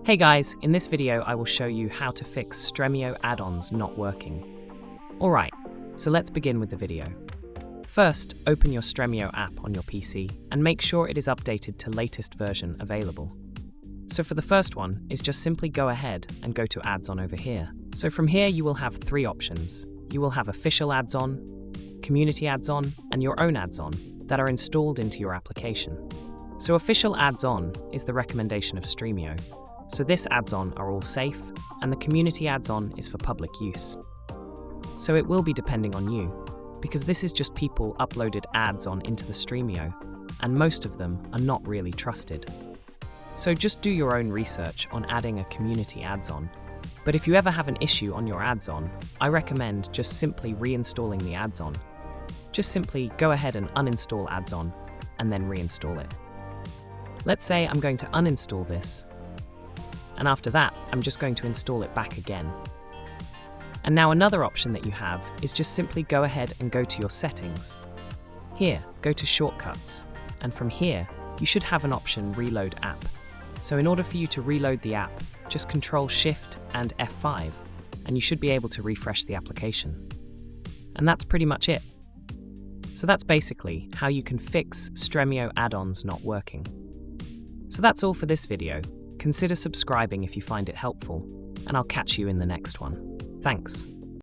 Hey guys, in this video I will show you how to fix Stremio add-ons not working. Alright, so let's begin with the video. First, open your Stremio app on your PC and make sure it is updated to latest version available. So for the first one is just simply go ahead and go to add-on over here. So from here you will have three options. You will have official add-on, community add-on, and your own add-on that are installed into your application. So official add-on is the recommendation of Stremio. So this add-on are all safe, and the community add-on is for public use. So it will be depending on you, because this is just people uploaded add-on into the Stremio, and most of them are not really trusted. So just do your own research on adding a community add-on. But if you ever have an issue on your add-on, I recommend just simply reinstalling the add-on. Just simply go ahead and uninstall add-on, and then reinstall it. Let's say I'm going to uninstall this, and after that, I'm just going to install it back again. And now another option that you have is just simply go ahead and go to your settings. Here, go to shortcuts, and from here, you should have an option reload app. So in order for you to reload the app, just Control Shift and F5, and you should be able to refresh the application. And that's pretty much it. So that's basically how you can fix Stremio add-ons not working. So that's all for this video. Consider subscribing if you find it helpful, and I'll catch you in the next one. Thanks.